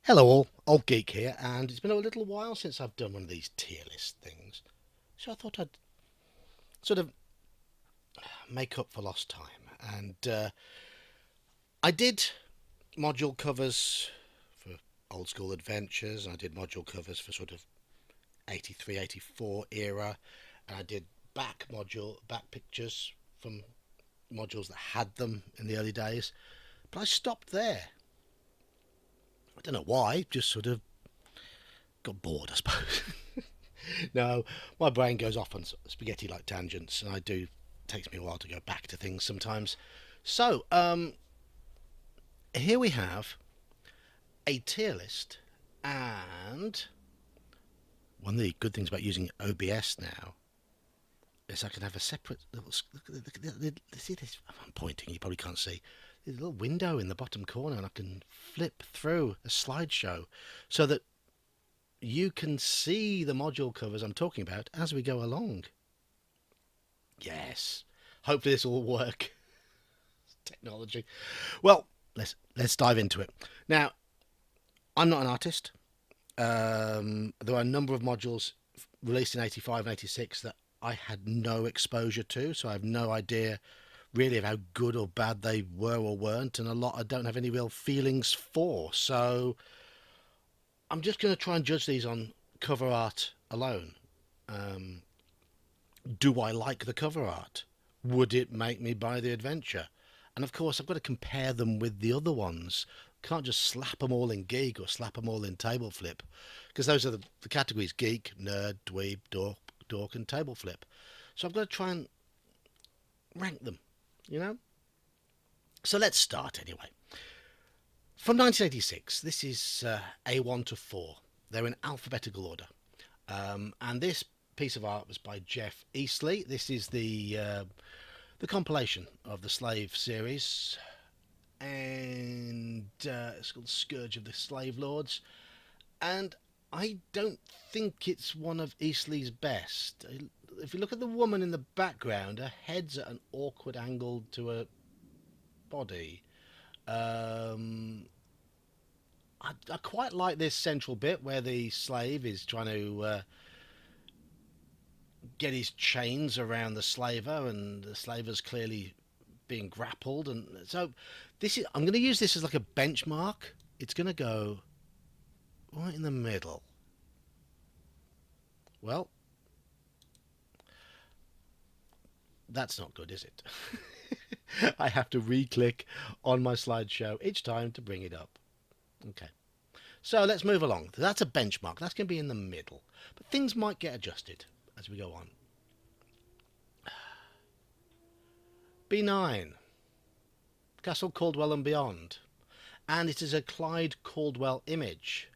Hello all, Old Geek here, and it's been a little while since I've done one of these tier list things, so I thought I'd sort of make up for lost time. And I did module covers for old school adventures, and I did module covers for sort of 83, 84 era, and I did back pictures from modules that had them in the early days, but I stopped there. I don't know why, just sort of got bored, I suppose. No, my brain goes off on spaghetti like tangents, and I do. Takes me a while to go back to things sometimes. So, here we have a tier list, and one of the good things about using OBS now is I can have a separate little. See this? I'm pointing. You probably can't see. There's a little window in the bottom corner, and I can flip through a slideshow so that you can see the module covers I'm talking about as we go along. Yes. Hopefully this will work. Technology. Well, let's dive into it. Now, I'm not an artist. There are a number of modules released in 85 and 86 that I had no exposure to, so I have no idea really of how good or bad they were or weren't, and a lot I don't have any real feelings for. So I'm just going to try and judge these on cover art alone. Um, do I like the cover art? Would it make me buy the adventure? And of course, I've got to compare them with the other ones. Can't just slap them all in geek or slap them all in table flip, because those are the categories: geek, nerd, dweeb, dork, and table flip. So I've got to try and rank them, you know. So let's start anyway. From 1986, this is A1 to 4. They're in alphabetical order. And this piece of art was by Jeff Eastley. This is the compilation of the Slave series, and it's called Scourge of the Slave Lords. And I don't think it's one of Eastley's best. If you look at the woman in the background, her head's at an awkward angle to her body. Um, I quite like this central bit where the slave is trying to get his chains around the slaver, and the slaver's clearly being grappled. And so this is, I'm going to use this as like a benchmark. It's going to go right in the middle. Well, that's not good, is it? I have to re-click on my slideshow each time to bring it up. Okay. So let's move along. That's a benchmark. That's going to be in the middle. But things might get adjusted as we go on. B9. Castle Caldwell and Beyond. And it is a Clyde Caldwell image.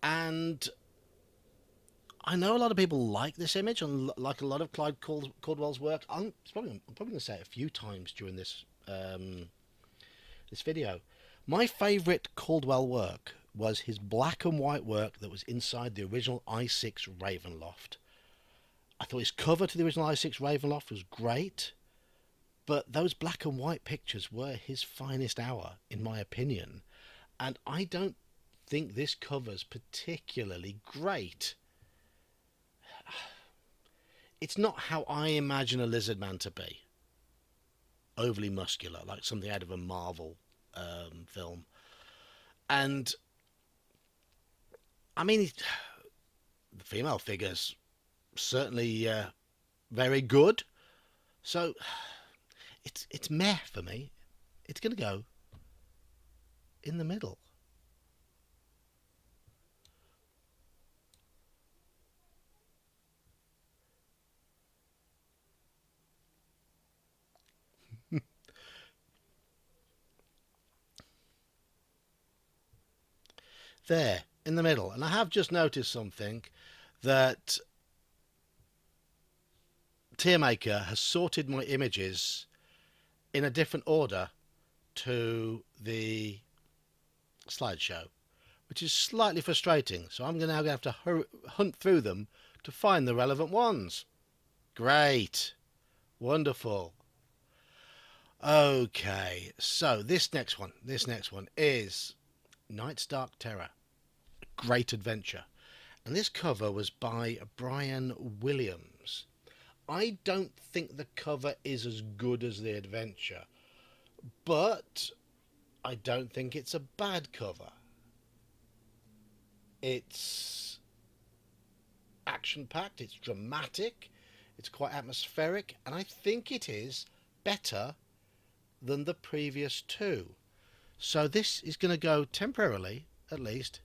And I know a lot of people like this image and like a lot of Clyde Caldwell's work. I'm probably going to say it a few times during this video. My favourite Caldwell work was his black and white work that was inside the original i6 Ravenloft. I thought his cover to the original i6 Ravenloft was great, but those black and white pictures were his finest hour, in my opinion. And I don't think this cover's particularly great. It's not how I imagine a lizard man to be. Overly muscular, like something out of a Marvel film. And I mean, the female figure's certainly very good. So it's meh for me. It's going to go in the middle. There, in the middle. And I have just noticed something, that Tiermaker has sorted my images in a different order to the slideshow, which is slightly frustrating. So I'm now going to have to hunt through them to find the relevant ones. Great. Wonderful. Okay, so this next one is Night's Dark Terror. Great adventure. And this cover was by Brian Williams. I don't think the cover is as good as the adventure, but I don't think it's a bad cover. It's action packed, it's dramatic, it's quite atmospheric, and I think it is better than the previous two. So this is going to go temporarily, at least,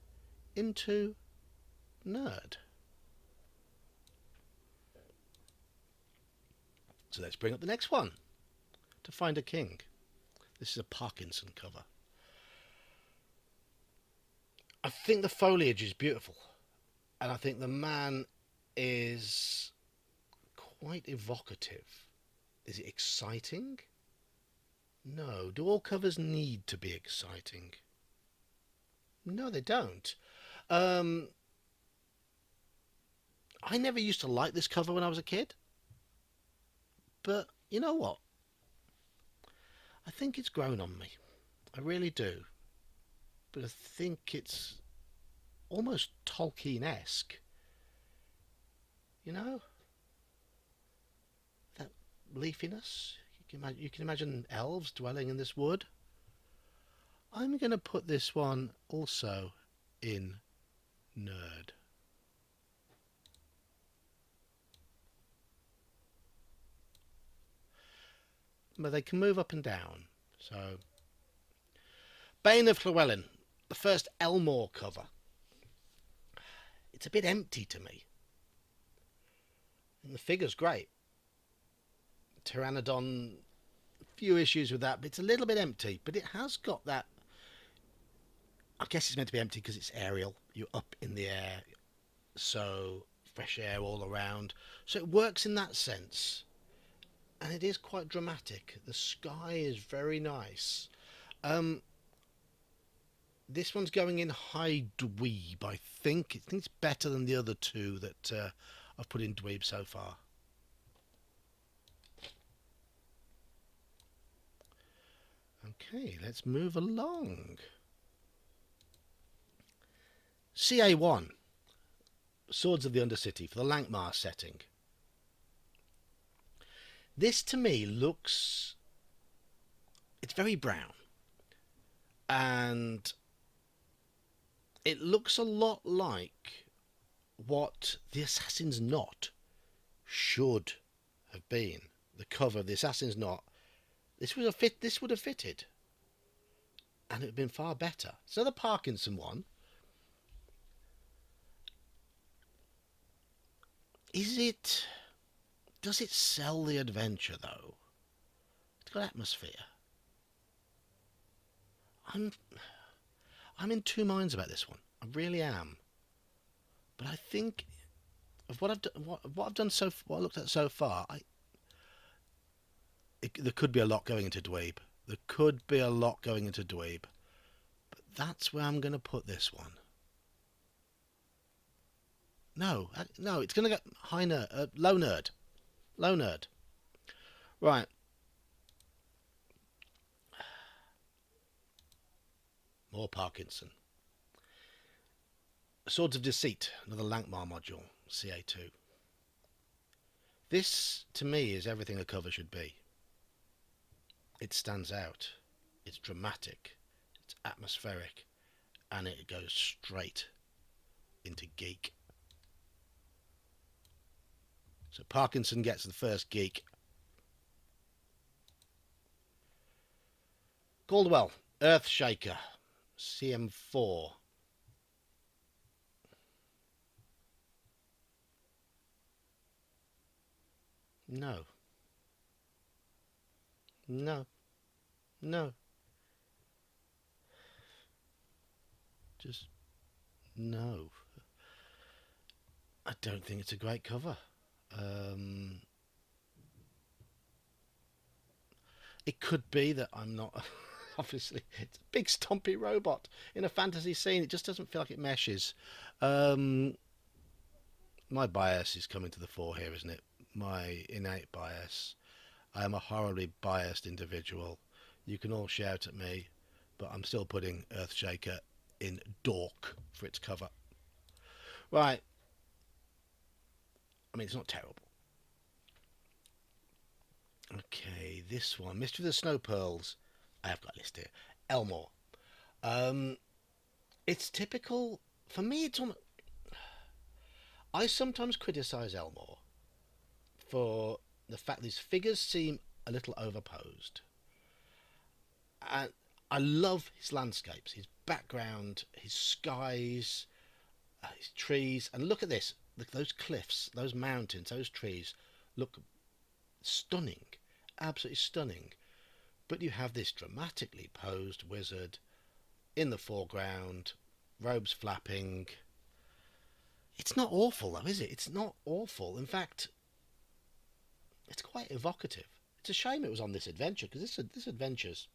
into nerd. So let's bring up the next one. To Find a King. This is a Parkinson cover. I think the foliage is beautiful, and I think the man is quite evocative. Is it exciting? No. Do all covers need to be exciting? No, they don't. I never used to like this cover when I was a kid, but you know what? I think it's grown on me. I really do. But I think it's almost Tolkien-esque. You know? That leafiness. You can imagine elves dwelling in this wood. I'm going to put this one also in nerd. But they can move up and down. So, Bane of Llewellyn, the first Elmore cover. It's a bit empty to me. And the figure's great. Pteranodon, a few issues with that, but it's a little bit empty. But it has got that. I guess it's meant to be empty because it's aerial. You're up in the air, so fresh air all around. So it works in that sense. And it is quite dramatic. The sky is very nice. This one's going in high dweeb, I think. I think it's better than the other two that I've put in dweeb so far. Okay, let's move along. CA1, Swords of the Undercity, for the Lankmar setting. This to me looks... It's very brown. And it looks a lot like what the Assassin's Knot should have been. The cover of the Assassin's Knot. This would have fitted. And it would have been far better. So the Parkinson one. Does it sell the adventure though? It's got atmosphere. I'm in two minds about this one. I really am. But I think of what I've done, what I looked at so far, there could be a lot going into dweeb. There could be a lot going into dweeb. But that's where I'm going to put this one. No, it's going to go low nerd. Low nerd. Right. More Parkinson. Swords of Deceit, another Lankmar module, CA2. This, to me, is everything a cover should be. It stands out. It's dramatic. It's atmospheric. And it goes straight into geek. So Parkinson gets the first geek. Caldwell, Earthshaker, CM4. No. No. No. Just no. I don't think it's a great cover. It could be that I'm not... Obviously, it's a big stompy robot in a fantasy scene. It just doesn't feel like it meshes. My bias is coming to the fore here, isn't it? My innate bias. I am a horribly biased individual. You can all shout at me, but I'm still putting Earthshaker in Dork for its cover. Right. I mean, it's not terrible. Okay, this one, Mystery of the Snow Pearls. I have got a list here. Elmore. Um, it's typical. For me, it's on. I sometimes criticise Elmore for the fact these figures seem a little overposed. And I love his landscapes, his background, his skies, his trees. And look at this. Look, those cliffs, those mountains, those trees look stunning. Absolutely stunning. But you have this dramatically posed wizard in the foreground, robes flapping. It's not awful, though, is it? It's not awful. In fact, it's quite evocative. It's a shame it was on this adventure because this adventure's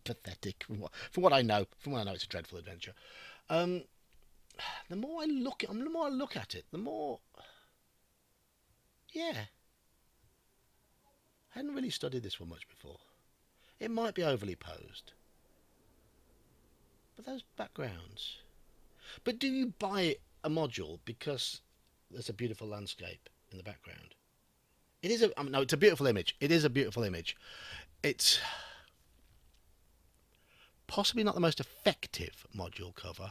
pathetic from what I know. From what I know, it's a dreadful adventure. Um, the more I look at, the more I look at it, the more, yeah, I hadn't really studied this one much before. It might be overly posed, but those backgrounds. But do you buy a module because there's a beautiful landscape in the background? It is a no. It's a beautiful image. It is a beautiful image. It's possibly not the most effective module cover,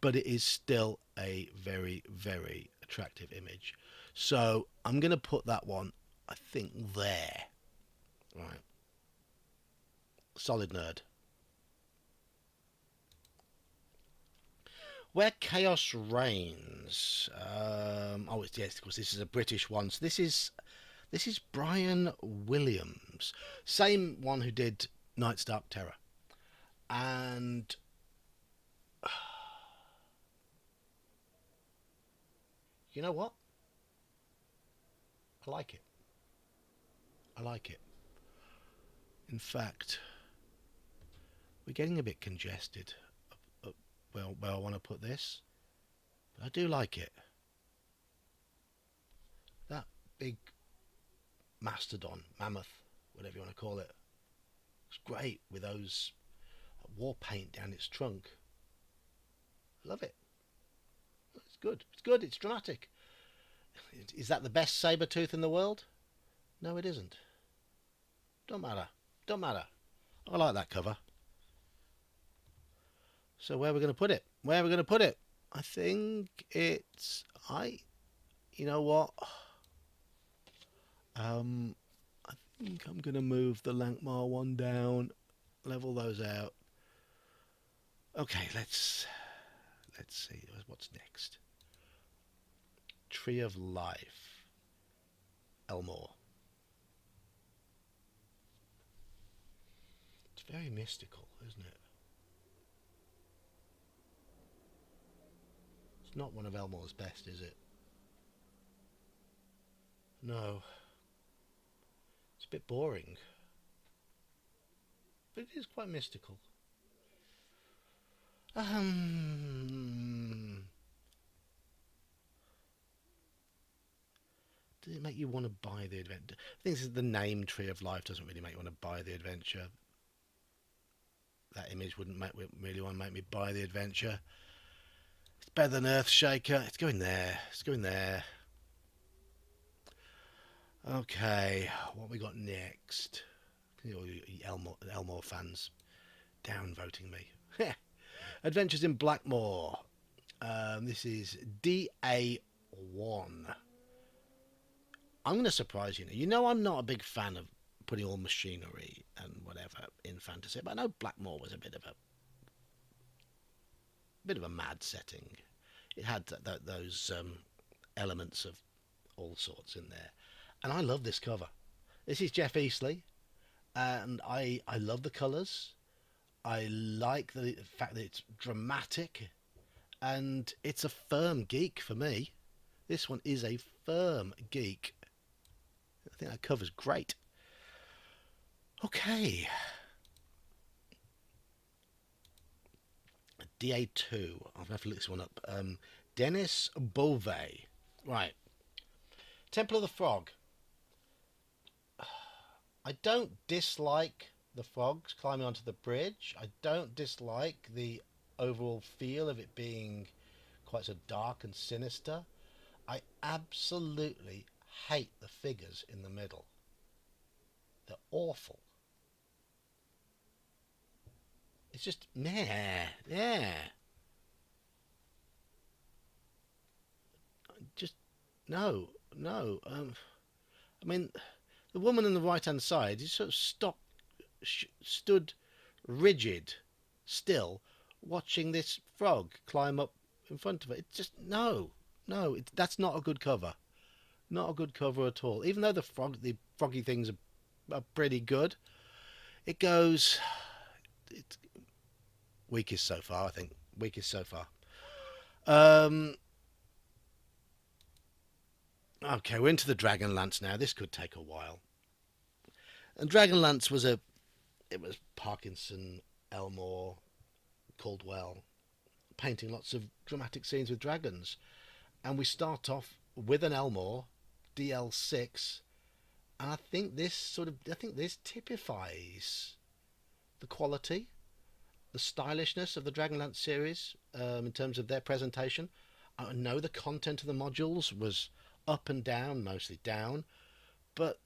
but it is still a very, very attractive image. So I'm going to put that one, I think, there. Right. Solid nerd. Where Chaos Reigns. Oh, it's, yes, of course, this is a British one. So this is Brian Williams, same one who did Night's Dark Terror, and you know what? I like it. I like it. In fact, we're getting a bit congested. Well, where I want to put this, but I do like it. That big mastodon, mammoth, whatever you want to call it, it's great with those war paint down its trunk. I love it. It's good. It's good. It's dramatic. Is that the best saber tooth in the world? No, it isn't. Don't matter. Don't matter. I like that cover. So where are we going to put it? Where are we going to put it? I think it's You know what? I think I'm going to move the Lankmar one down, level those out. Okay, let's see what's next. Tree of Life, Elmore. It's very mystical, isn't it? It's not one of Elmore's best, is it? No. It's a bit boring. But it is quite mystical. Does it make you want to buy the adventure? I think the name Tree of Life doesn't really make you want to buy the adventure. That image wouldn't really want to make me buy the adventure. It's better than Earthshaker. It's going there. It's going there. Okay, what we got next? Elmore fans downvoting me. Adventures in Blackmoor. This is DA1. I'm going to surprise you. You know I'm not a big fan of putting all machinery and whatever in fantasy, but I know Blackmoor was a bit of a mad setting. It had those elements of all sorts in there, and I love this cover. This is Jeff Easley, and I love the colours. I like the fact that it's dramatic, and it's a firm geek for me. This one is a firm geek. I think that cover's great. Okay. DA2. I'll have to look this one up. Dennis Beauvais. Right. Temple of the Frog. I don't dislike the frogs climbing onto the bridge. I don't dislike the overall feel of it being quite so dark and sinister. I absolutely hate the figures in the middle. They're awful. It's just nah, yeah. Just no, no. I mean, the woman on the right hand side is sort of stood rigid, still, watching this frog climb up in front of it. It's just no, no. That's not a good cover. Not a good cover at all. Even though the froggy things are pretty good, it goes. It's weakest so far, I think. Weakest so far. Um, okay, we're into the Dragonlance now. This could take a while. And Dragonlance it was Parkinson, Elmore, Caldwell, painting lots of dramatic scenes with dragons. And we start off with an Elmore, DL6, and I think this typifies the quality, the stylishness of the Dragonlance series in terms of their presentation. I know the content of the modules was up and down, mostly down, but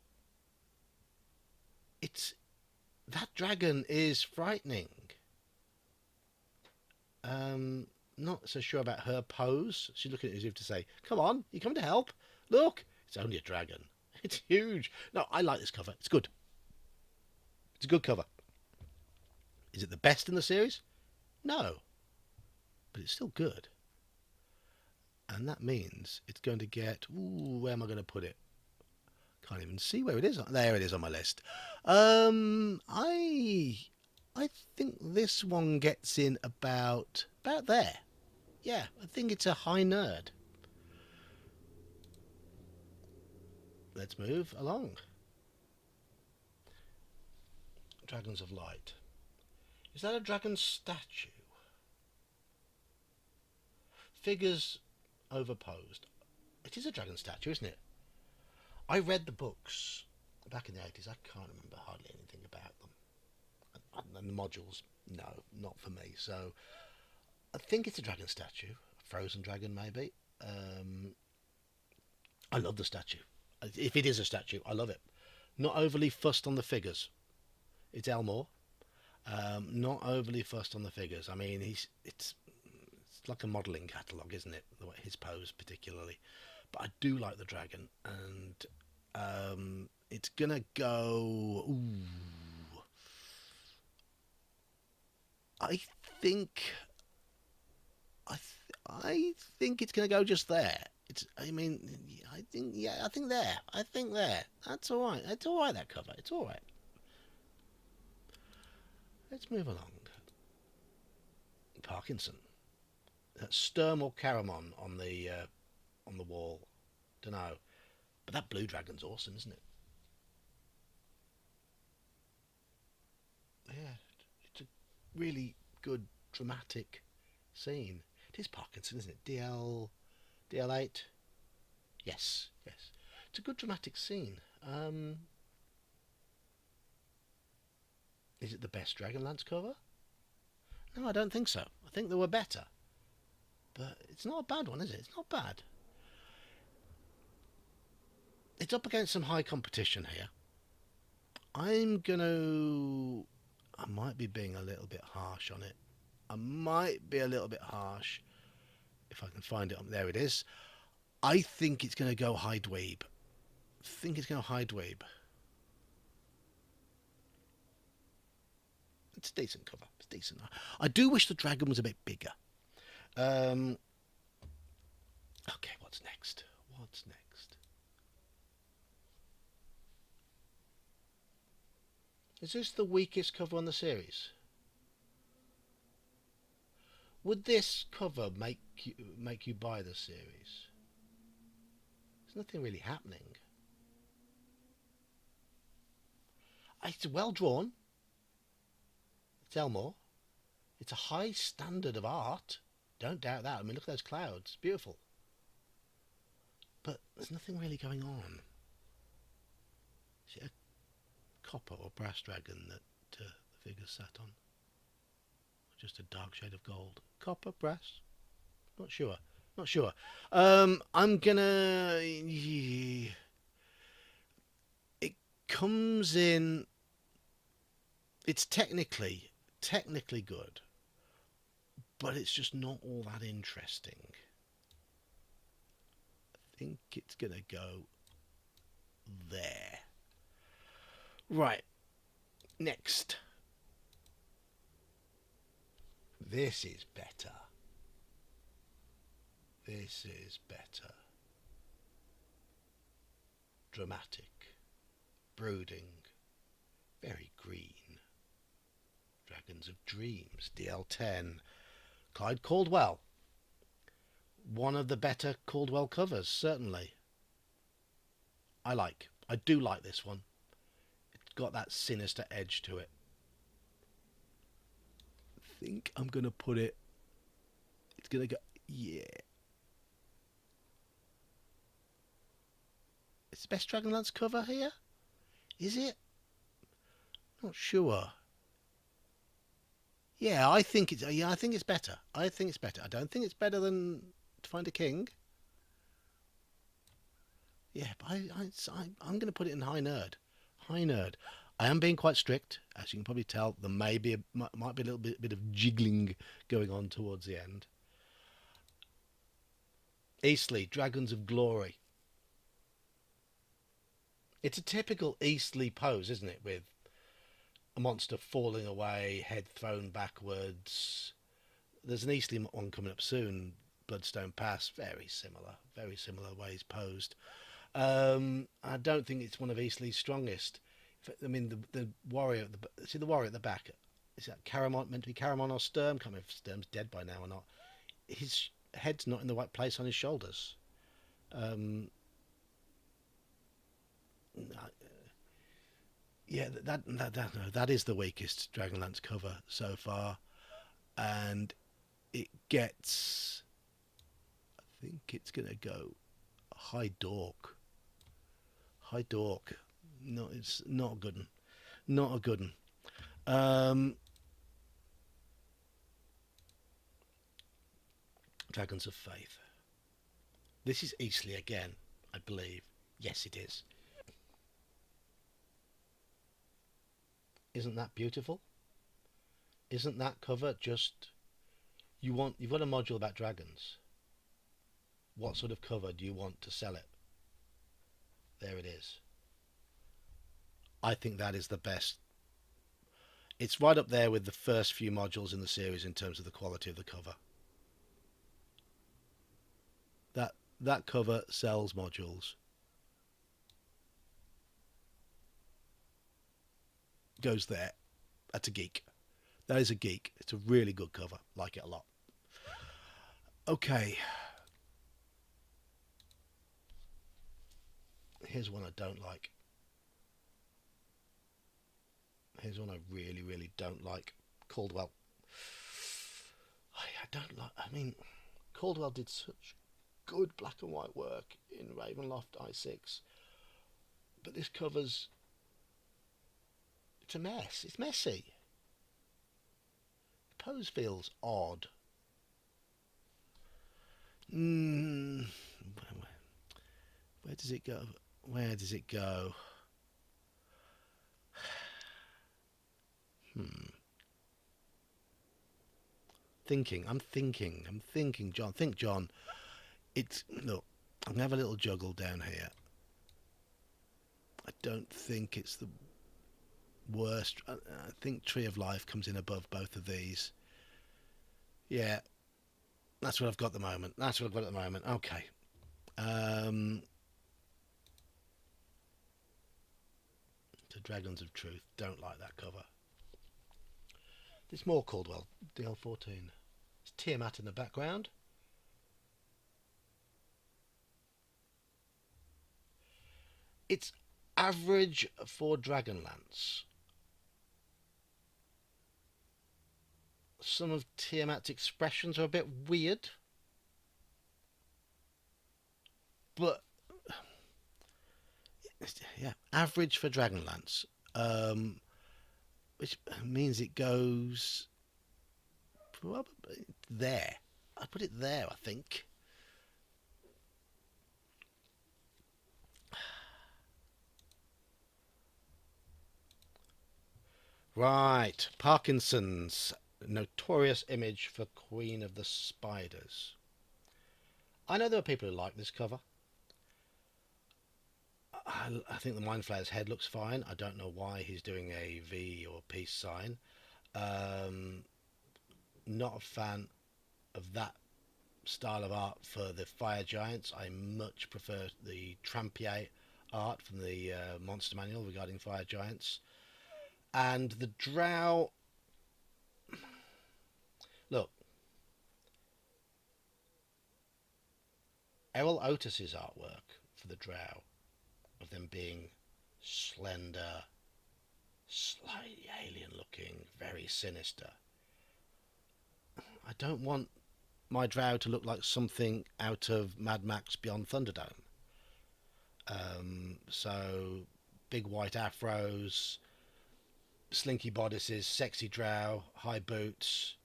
it's that dragon is frightening. Not so sure about her pose. She's looking at it as if to say, "Come on, you come to help. Look, it's only a dragon. It's huge." No, I like this cover. It's good. It's a good cover. Is it the best in the series? No, but it's still good. And that means it's going to get. Ooh, where am I going to put it? Can't even see where it is. There it is on my list. I think this one gets in about there. Yeah, I think it's a high nerd. Let's move along. Dragons of Light. Is that a dragon statue? Figures overposed. It is a dragon statue, isn't it? I read the books back in the 80s. I can't remember hardly anything about them. And the modules, no, not for me. So I think it's a dragon statue. A frozen dragon, maybe. I love the statue. If it is a statue, I love it. Not overly fussed on the figures. It's Elmore. Not overly fussed on the figures. I mean, it's like a modelling catalogue, isn't it? His pose particularly. But I do like the dragon, and it's gonna go. Ooh, I think. I think it's gonna go just there. It's. I mean, I think. Yeah, I think there. I think there. That's all right. It's all right. That cover. It's all right. Let's move along. Parkinson. Sturm or Caramon on the wall. Don't know. But that blue dragon's awesome, isn't it? Yeah, it's a really good dramatic scene. It is Parkinson, isn't it? DL8. Yes, yes. It's a good dramatic scene. Is it the best Dragonlance cover? No, I don't think so. I think there were better. But it's not a bad one, is it? It's not bad. It's up against some high competition here. I might be being a little bit harsh on it. I might be a little bit harsh. If I can find it, there it is. I think it's going to go high dweeb. I think it's going to high dweeb. It's a decent cover. It's decent. I do wish the dragon was a bit bigger. Okay, what's next? What's next? Is this the weakest cover on the series? Would this cover make you buy the series? There's nothing really happening. It's well drawn. It's Elmore. It's a high standard of art. Don't doubt that. I mean, look at those clouds. Beautiful. But there's nothing really going on. Is it a copper or brass dragon that the figure sat on? just a dark shade of gold. Copper, brass? Not sure. Not sure. I'm gonna. It comes in. It's technically good, but it's just not all that interesting. I think it's gonna go there. Right. Next. This is better. This is better. Dramatic. Brooding. Very green. Dragons of Dreams. DL10. Clyde Caldwell. One of the better Caldwell covers, certainly. I do like this one. It's got that sinister edge to it. I think I'm going to put it... It's going to go... Yeah. It's the best Dragonlance cover here? Is it? Not sure. Yeah, I think it's... Yeah, I think it's better. I think it's better. I don't think it's better than To Find a King. Yeah, but I'm going to put it in high nerd. High nerd. I am being quite strict, as you can probably tell. There might be a little bit of jiggling going on towards the end. Eastleigh, Dragons of Glory. It's a typical Eastleigh pose, isn't it? With a monster falling away, head thrown backwards. There's an Eastleigh one coming up soon, Bloodstone Pass. Very similar ways posed. I don't think it's one of Eastleigh's strongest. I mean, the warrior at the warrior at the back. Is that Caramon, meant to be Caramon or Sturm? Can't remember if Sturm's dead by now or not. His head's not in the right place on his shoulders. Yeah, that is the weakest Dragonlance cover so far, and it gets. I think it's gonna go High Dork. High Dork. No, it's not a good one. Not a good one. Dragons of Faith. This is Eastleigh again, I believe. Yes, it is. Isn't that beautiful? Isn't that cover just... You've got a module about dragons. What sort of cover do you want to sell it? There it is. I think that is the best. It's right up there with the first few modules in the series in terms of the quality of the cover. That cover sells modules. Goes there. That's a geek. That is a geek. It's a really good cover. Like it a lot. Okay. Here's one I don't like. Here's one I really don't like. Caldwell. I don't like... I mean, Caldwell did such good black and white work in Ravenloft i6. But this cover's... It's a mess. It's messy. The pose feels odd. Where does it go? Where does it go? I'm thinking, John. Think, John. Look, I'm gonna have a little juggle down here. I don't think it's the worst. I think Tree of Life comes in above both of these. Yeah, that's what I've got at the moment. Okay. To Dragons of Truth. Don't like that cover. There's more Caldwell. DL14. It's Tiamat in the background. It's average for Dragonlance. Some of Tiamat's expressions are a bit weird. But, yeah, average for Dragonlance. Which means it goes Probably there. I put it there, I think. Right, Parkinson's notorious image for Queen of the Spiders. I know there are people who like this cover. I think the Mind Flayer's head looks fine. I don't know why he's doing a V or peace sign. Um, Not a fan of that style of art for the Fire Giants. I much prefer the Trampier art from the Monster Manual regarding Fire Giants. And the Drow. Look, Errol Otis's artwork for the Drow, of them being slender, slightly alien looking, very sinister. I don't want my Drow to look like something out of Mad Max Beyond Thunderdome. So big white afros, slinky bodices, sexy Drow, high boots,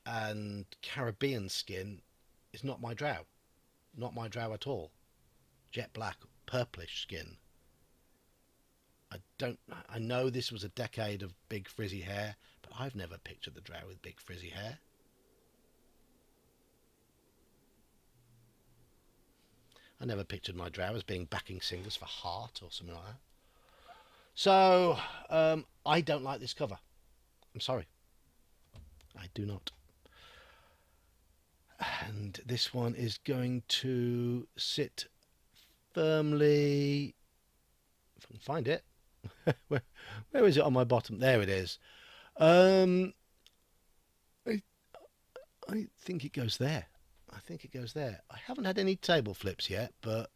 and Caribbean skin is not my Drow. Not my Drow at all. Jet black, purplish skin. I don't. I know this was a decade of big frizzy hair, but I've never pictured the Drow with big frizzy hair. I never pictured my Drow as being backing singers for Heart or something like that. So I don't like this cover. I'm sorry, I do not. And this one is going to sit firmly. If I can find it, where is it on my bottom? There it is. Um, I, I think it goes there. I think it goes there. I haven't had any table flips yet, but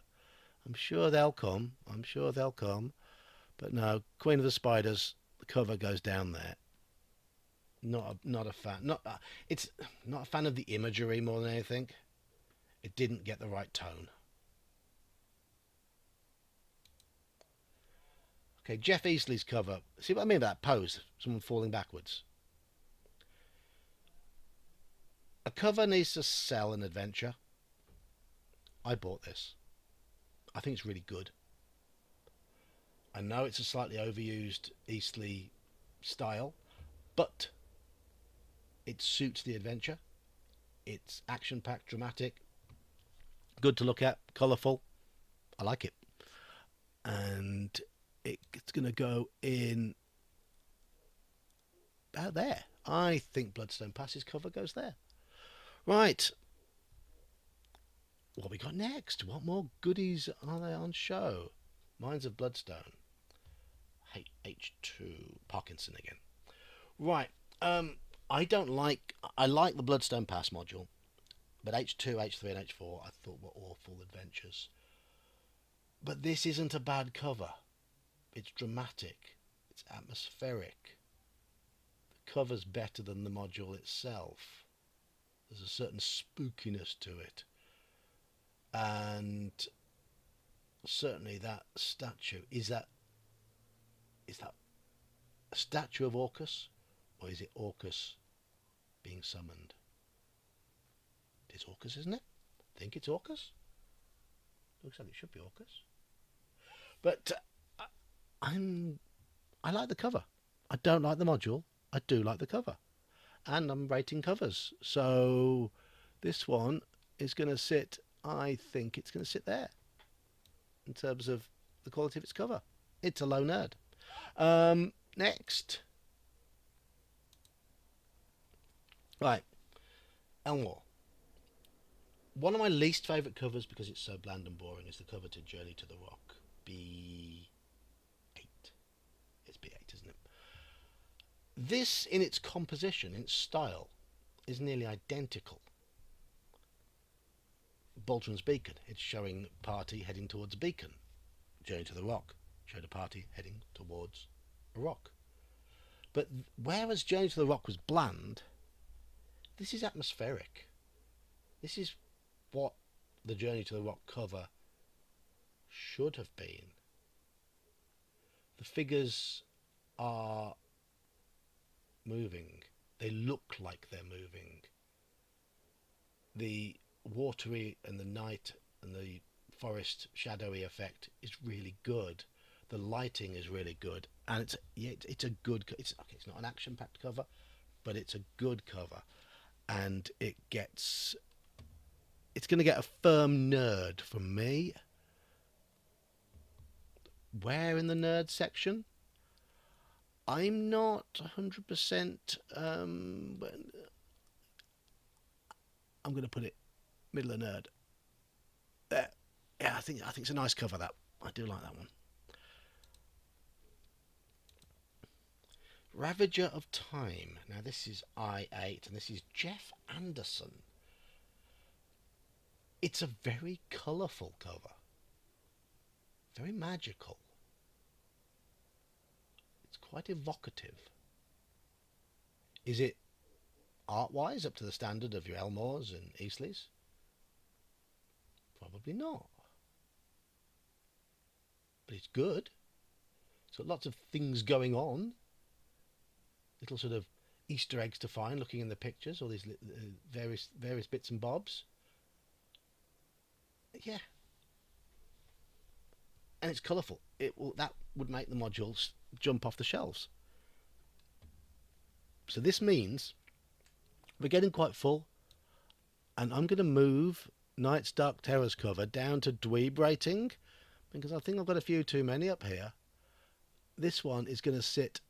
I'm sure they'll come. I'm sure they'll come. But no, Queen of the Spiders, the cover goes down there. Not a fan. It's not a fan of the imagery more than anything. It didn't get the right tone. Okay, Jeff Easley's cover. See what I mean by that pose? Someone falling backwards. A cover needs to sell an adventure. I bought this. I think it's really good. I know it's a slightly overused Eastleigh style, but it suits the adventure. It's action-packed, dramatic, good to look at, colourful. I like it. And it's going to go in about there. I think Bloodstone Pass's cover goes there. Right. What we got next? What more goodies are there on show? Mines of Bloodstone. H2 Parkinson again. Right. I don't like. I like the Bloodstone Pass module, but H2, H3, and H4 I thought were awful adventures. But this isn't a bad cover. It's dramatic. It's atmospheric. The cover's better than the module itself. There's a certain spookiness to it, and certainly that statue is that a statue of Orcus, or is it Orcus being summoned? It's Orcus, isn't it? I think it's Orcus. Looks like it should be Orcus. But I like the cover. I don't like the module. I do like the cover, and I'm rating covers. So this one is going to sit. I think it's going to sit there in terms of the quality of its cover. It's a low nerd. Next. Right. Elmore. One of my least favourite covers because it's so bland and boring is the cover to Journey to the Rock. B8. It's B8, isn't it? This, in its composition, in its style, is nearly identical. Baltron's Beacon. It's showing a party heading towards a beacon. Journey to the Rock showed a party heading towards a rock. But whereas Journey to the Rock was bland, this is atmospheric. This is what the Journey to the Rock cover should have been. The figures are moving. They look like they're moving. The watery and the night and the forest shadowy effect is really good. The lighting is really good, and it's a good. It's okay. It's not an action-packed cover, but it's a good cover, and it's going to get a firm nerd from me. Where in the nerd section? I'm not 100%. I'm going to put it middle of nerd. There. Yeah, I think it's a nice cover. That I do like that one. Ravager of Time. Now this is I8, and this is Jeff Anderson. It's a very colourful cover, very magical. It's quite evocative. Is it art-wise up to the standard of your Elmores and Eastleys? Probably not. But it's good. It's got lots of things going on. Little sort of Easter eggs to find looking in the pictures, all these various bits and bobs. Yeah. And it's colourful. That would make the modules jump off the shelves. So this means we're getting quite full, and I'm going to move Night's Dark Terrors cover down to dweeb rating because I think I've got a few too many up here. This one is going to sit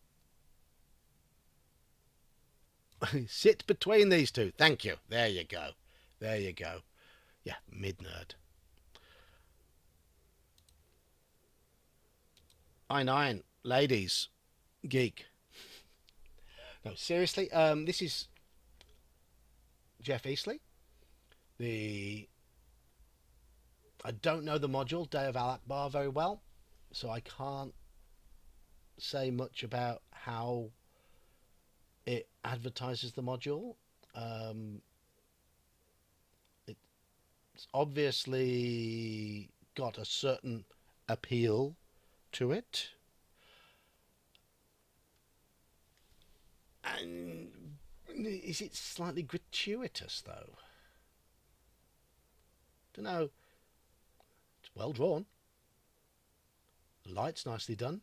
between these two. Thank you. There you go. There you go. Yeah, mid-nerd. I9, ladies, geek. No, seriously, this is Jeff Eastley. I don't know the module Day of Al Akbar very well, so I can't say much about how it advertises the module. It's obviously got a certain appeal to it, and is it slightly gratuitous though? Don't know. It's well drawn. The light's nicely done.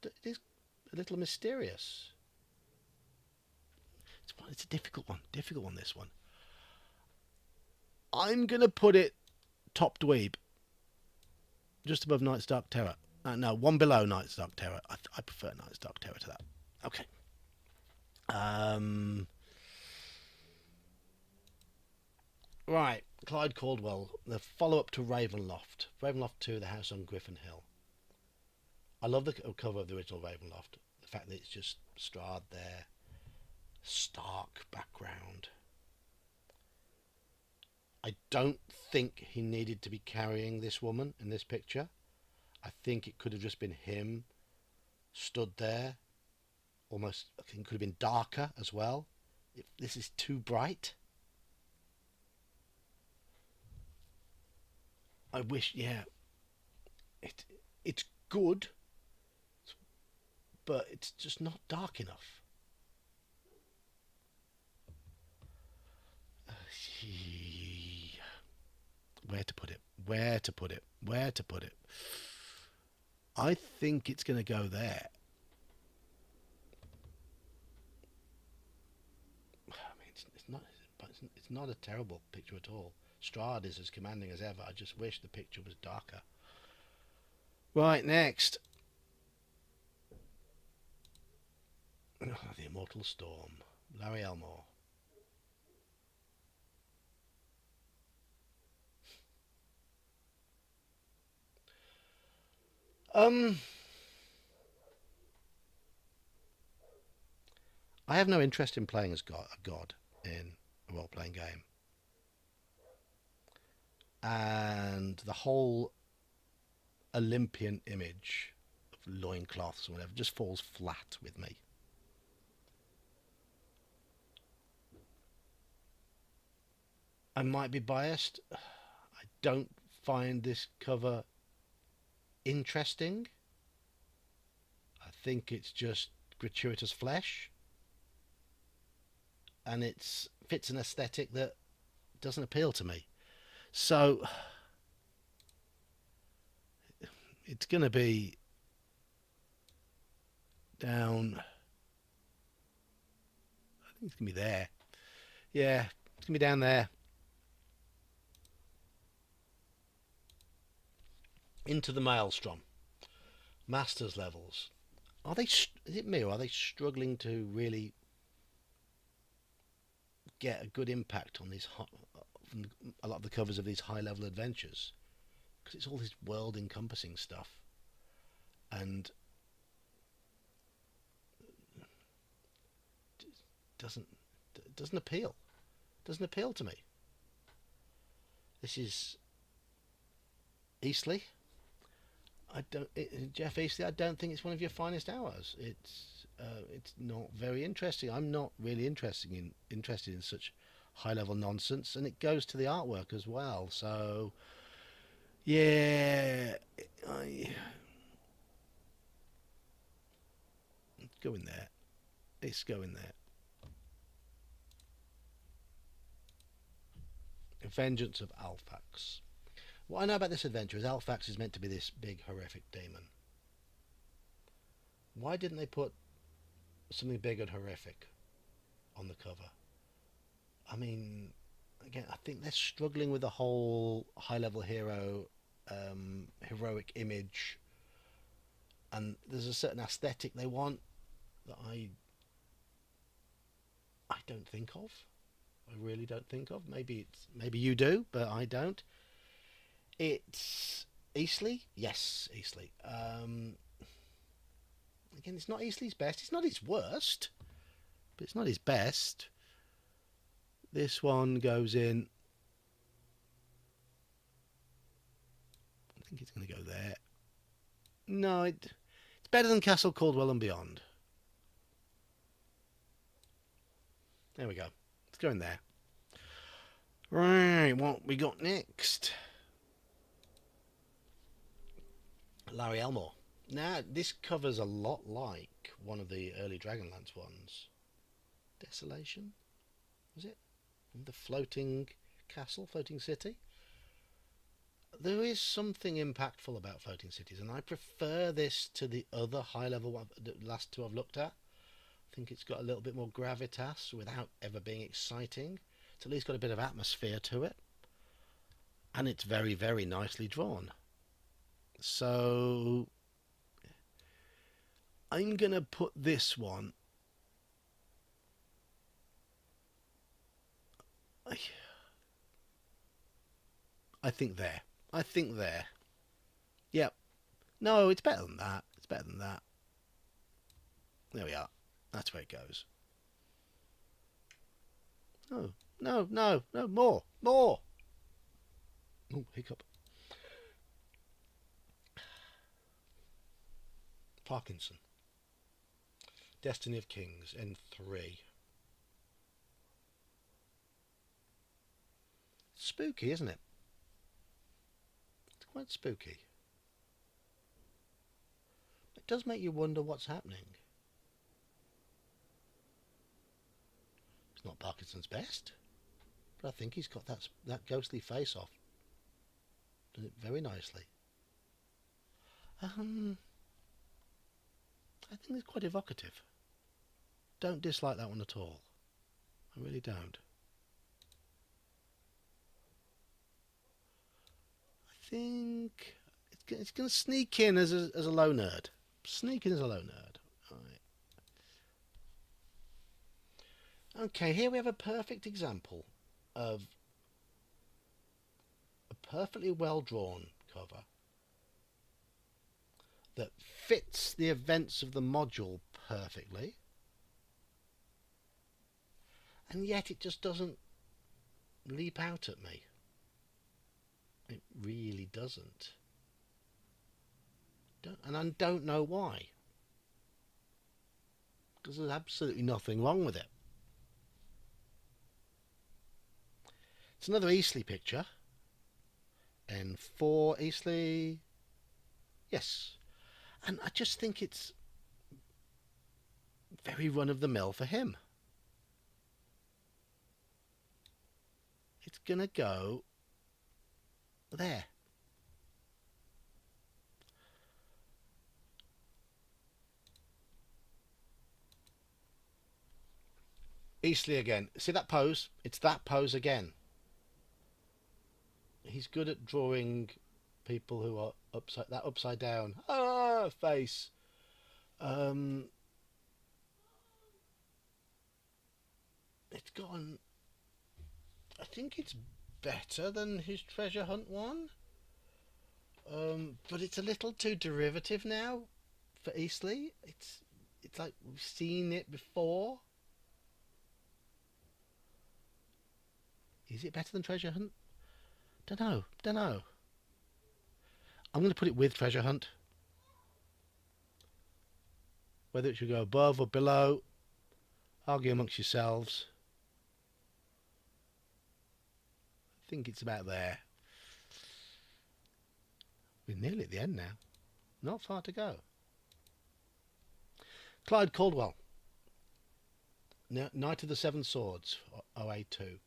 It is a little mysterious. It's a difficult one. Difficult one, this one. I'm going to put it top dweeb. Just above Night's Dark Terror. No, one below Night's Dark Terror. I prefer Night's Dark Terror to that. Okay. Right. Clyde Caldwell. The follow-up to Ravenloft. Ravenloft 2, The House on Griffin Hill. I love the cover of the original Ravenloft. The fact that it's just Strahd there. Stark background. I don't think he needed to be carrying this woman in this picture. I think it could have just been him stood there. Almost, I think it could have been darker as well. This is too bright. I wish, yeah. It's good, but it's just not dark enough. Where to put it? Where to put it? Where to put it? I think it's going to go there. I mean, it's not a terrible picture at all. Strahd is as commanding as ever. I just wish the picture was darker. Right, next. Oh, the Immortal Storm. Larry Elmore. I have no interest in playing as a god in a role-playing game. And the whole Olympian image of loincloths or whatever just falls flat with me. I might be biased. I don't find this cover interesting. I think it's just gratuitous flesh, and it fits an aesthetic that doesn't appeal to me. So it's going to be down. I think it's going to be there. Yeah, it's going to be down there. Into the maelstrom. Masters levels. Are they? Is it me, or are they struggling to really get a good impact on these a lot of the covers of these high level adventures? Because it's all this world encompassing stuff, and doesn't doesn't appeal. Doesn't appeal to me. This is Eastleigh. Jeff Eastleigh. I don't think it's one of your finest hours. It's not very interesting. I'm not really interested in such high level nonsense, and it goes to the artwork as well. So yeah, it's going there. It's going there. Vengeance of Alphax. What I know about this adventure is Alphax is meant to be this big horrific demon. Why didn't they put something big and horrific on the cover? I mean, again, I think they're struggling with the whole high-level hero, heroic image, and there's a certain aesthetic they want that I don't think of. I really don't think of. Maybe you do, but I don't. It's Eastleigh, yes, Eastleigh. Again, it's not Eastleigh's best. It's not his worst, but it's not his best. This one goes in. I think it's going to go there. No, it's better than Castle Caldwell and Beyond. There we go. It's going there. Right, what we got next? Larry Elmore. Now, this covers a lot like one of the early Dragonlance ones. Desolation? Was it? The floating castle, floating city? There is something impactful about floating cities, and I prefer this to the other high-level one, the last two I've looked at. I think it's got a little bit more gravitas without ever being exciting. It's at least got a bit of atmosphere to it. And it's very, very nicely drawn. So I'm going to put this one. I think there. I think there. Yep. No, it's better than that. It's better than that. There we are. That's where it goes. No, no, no, no, more, more. Oh, hiccup. Parkinson. Destiny of Kings, N3. Spooky, isn't it? It's quite spooky. It does make you wonder what's happening. It's not Parkinson's best, but I think he's got that ghostly face off. Does it very nicely. I think it's quite evocative. Don't dislike that one at all. I really don't. I think it's going to sneak in as a low nerd. Sneak in as a low nerd. All right. Okay, here we have a perfect example of a perfectly well drawn cover that fits the events of the module perfectly, and yet it just doesn't leap out at me. It really doesn't. And I don't know why. Because there's absolutely nothing wrong with it. It's another Eastleigh picture. N4 Eastleigh. Yes. And I just think it's very run of the mill for him. It's gonna go there. Eastleigh again. See that pose? It's that pose again. He's good at drawing people who are upside down face. Um, it's gone. I think it's better than his treasure hunt one. But it's a little too derivative now for Eastleigh. It's like we've seen it before. Is it better than treasure hunt? Don't know. Don't know. I'm going to put it with treasure hunt. Whether it should go above or below, argue amongst yourselves. I think it's about there. We're nearly at the end now. Not far to go. Clyde Caldwell. Knight of the Seven Swords, OA2.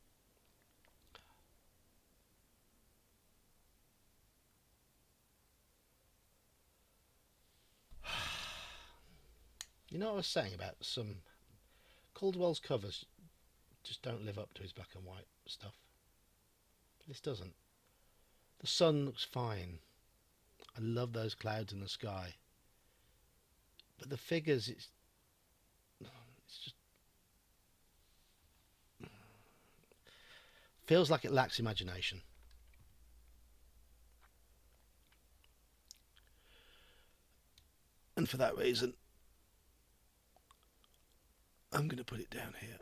You know what I was saying about some Caldwell's covers just don't live up to his black and white stuff. This doesn't. The sun looks fine. I love those clouds in the sky. But the figures, it's just feels like it lacks imagination. And for that reason, I'm going to put it down here.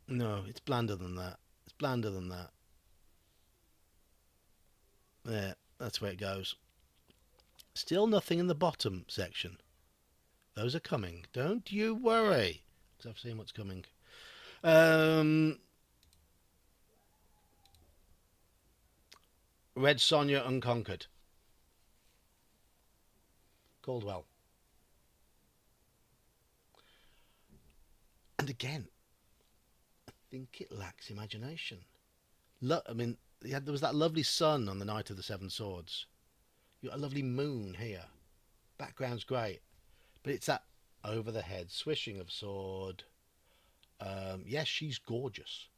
No, it's blander than that. It's blander than that. There, that's where it goes. Still nothing in the bottom section. Those are coming. Don't you worry. Because I've seen what's coming. Red Sonja Unconquered. Caldwell. And again, I think it lacks imagination. I mean, there was that lovely sun on the Knight of the Seven Swords. You got a lovely moon here. Background's great. But it's that over the head swishing of sword. Yes, she's gorgeous.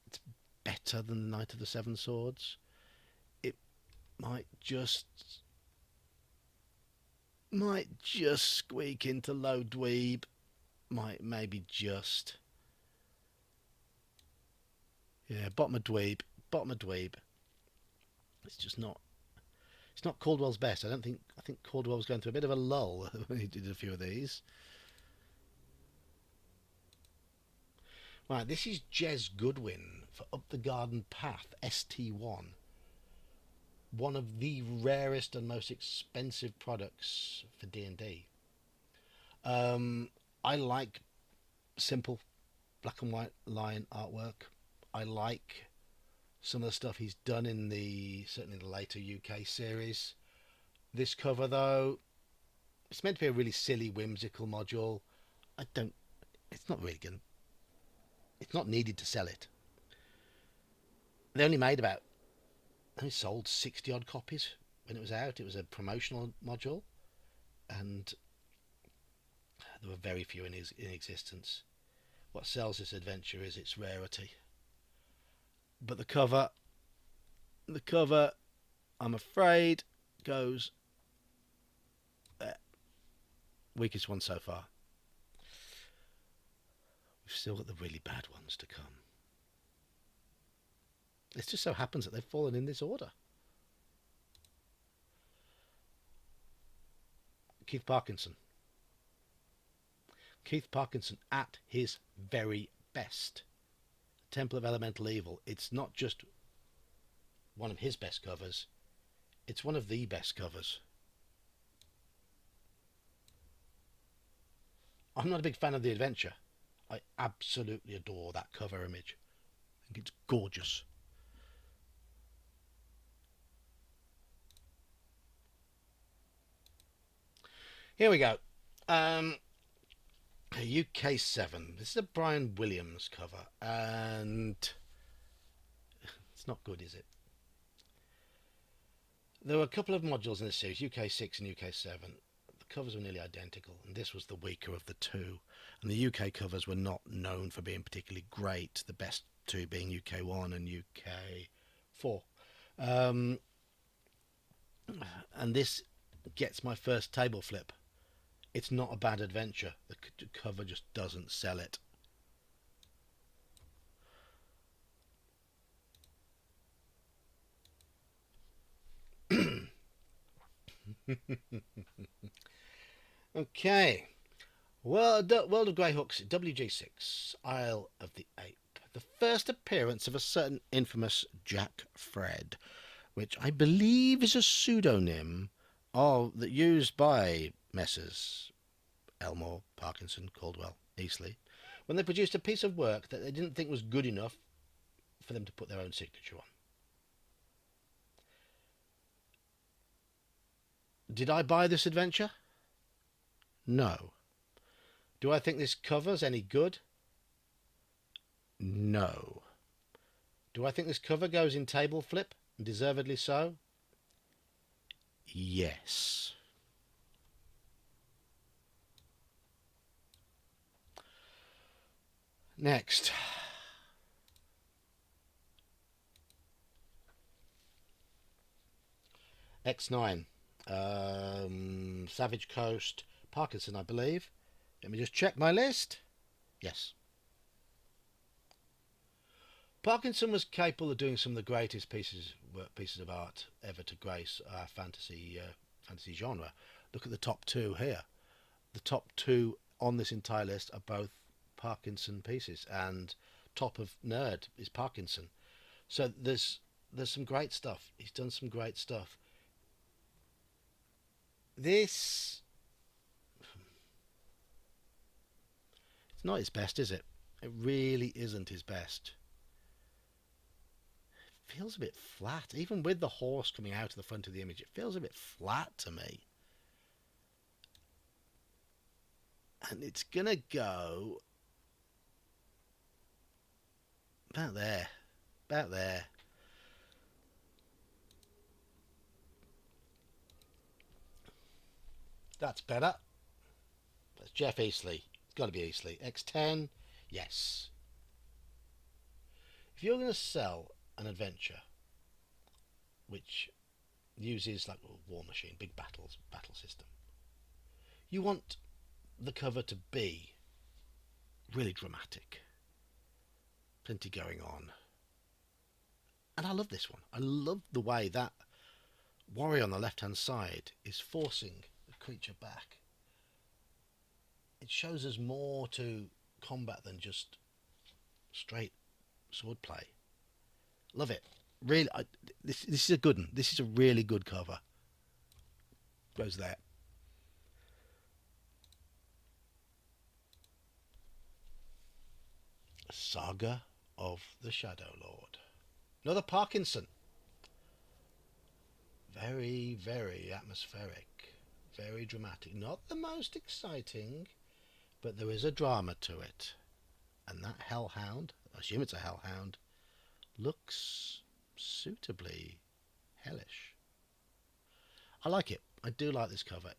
It's better than the Knight of the Seven Swords. It might just squeak into low dweeb. Maybe just. Yeah, bottom of dweeb. It's just not. It's not Caldwell's best. I think Caldwell was going through a bit of a lull when he did a few of these. Right, this is Jez Goodwin for Up the Garden Path ST1. One of the rarest and most expensive products for D&D. I like simple black and white line artwork. I like some of the stuff he's done in certainly the later UK series. This cover though, it's meant to be a really silly, whimsical module. It's not really good. It's not needed to sell it. They only sold 60 odd copies when it was out. It was a promotional module, and there were very few in existence. What sells this adventure is its rarity. But the cover, I'm afraid, goes there. Weakest one so far. We've still got the really bad ones to come. It just so happens that they've fallen in this order. Keith Parkinson. Keith Parkinson at his very best. Temple of Elemental Evil. It's not just one of his best covers. It's one of the best covers. I'm not a big fan of the adventure. I absolutely adore that cover image. I think it's gorgeous. Here we go. Um, UK7. This is a Brian Williams cover, and it's not good, is it? There were a couple of modules in the series, UK6 and UK7. The covers were nearly identical, and this was the weaker of the two. And the UK covers were not known for being particularly great, the best two being UK1 and UK4. Um, and this gets my first table flip. It's not a bad adventure. The cover just doesn't sell it. Okay. World of Grey Hooks, WG6, Isle of the Ape. The first appearance of a certain infamous Jack Fred, which I believe is a pseudonym that used by Messrs. Elmore, Parkinson, Caldwell, Eastleigh, when they produced a piece of work that they didn't think was good enough for them to put their own signature on. Did I buy this adventure? No. Do I think this cover's any good? No. Do I think this cover goes in table flip, and deservedly so? Yes. Next. X9. Savage Coast. Parkinson, I believe. Let me just check my list. Yes. Parkinson was capable of doing some of the greatest pieces of art ever to grace our fantasy genre. Look at the top two here. The top two on this entire list are both Parkinson pieces, and top of nerd is Parkinson. So there's some great stuff. He's done some great stuff. This, it's not his best, is it? It really isn't his best. It feels a bit flat, even with the horse coming out of the front of the image. It feels a bit flat to me. And it's gonna go about there. About there. That's better. That's Jeff Eastleigh. It's got to be Eastleigh. X10, yes. If you're going to sell an adventure which uses like a war machine, big battle system, you want the cover to be really dramatic. Plenty going on. And I love this one. I love the way that warrior on the left hand side is forcing the creature back. It shows us more to combat than just straight sword play. Love it. Really, this is a good one. This is a really good cover. Goes there. Saga of the Shadow Lord. Another Parkinson. Very, very atmospheric. Very dramatic. Not the most exciting, but there is a drama to it. And that hellhound, I assume it's a hellhound, looks suitably hellish. I like it. I do like this cover.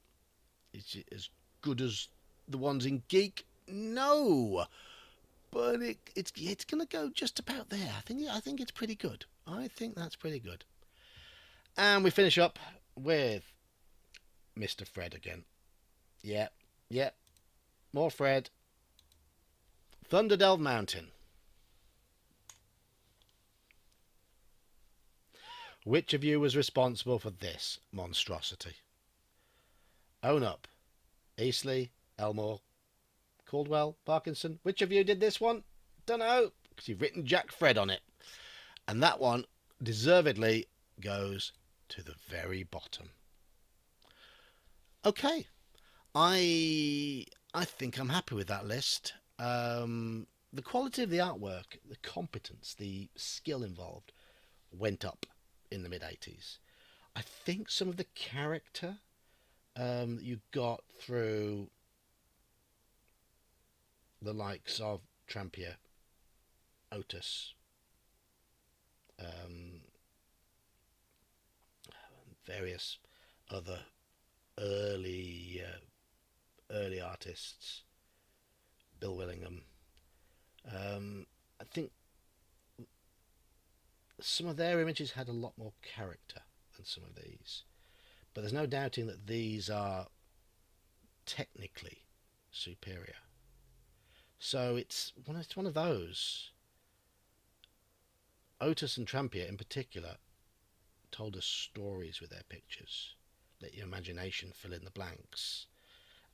Is it as good as the ones in Geek? No, but it's going to go just about there. I think it's pretty good. I think that's pretty good. And we finish up with Mr. Fred again. Yeah, more Fred. Thunderdelve Mountain. Which of you was responsible for this monstrosity? Own up. Eastleigh, Elmore, Caldwell, Parkinson. Which of you did this one? Dunno, because you've written Jack Fred on it. And that one deservedly goes to the very bottom. Okay, I think I'm happy with that list. The quality of the artwork, the competence, the skill involved went up in the mid-80s. I think some of the character You got through the likes of Trampier, Otis, um, various other early early artists, Bill Willingham. I think some of their images had a lot more character than some of these, but there's no doubting that these are technically superior. So it's one of those. Otis and Trampier in particular told us stories with their pictures. Let your imagination fill in the blanks.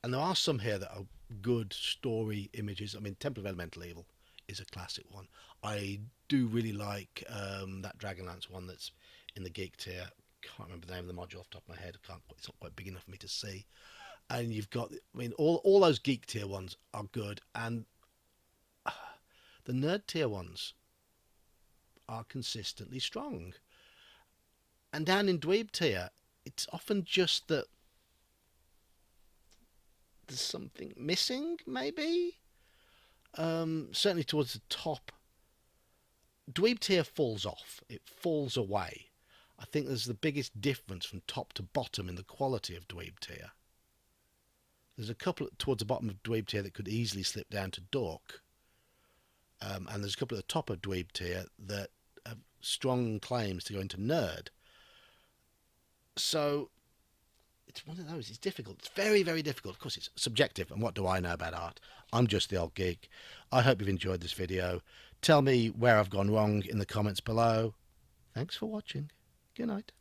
And there are some here that are good story images. I mean, Temple of Elemental Evil is a classic one. I do really like that Dragonlance one that's in the Geek tier. Can't remember the name of the module off the top of my head. It's not quite big enough for me to see. And you've got, I mean, all those Geek tier ones are good, and the Nerd tier ones are consistently strong. And down in Dweeb tier, it's often just that there's something missing, maybe. Certainly towards the top, Dweeb tier falls off. It falls away. I think there's the biggest difference from top to bottom in the quality of Dweeb tier. There's a couple towards the bottom of Dweeb tier that could easily slip down to Dork, and there's a couple at the top of Dweeb tier that have strong claims to go into Nerd. So it's one of those. It's difficult. It's very, very difficult. Of course, it's subjective. And what do I know about art? I'm just the old geek. I hope you've enjoyed this video. Tell me where I've gone wrong in the comments below. Thanks for watching. Good night.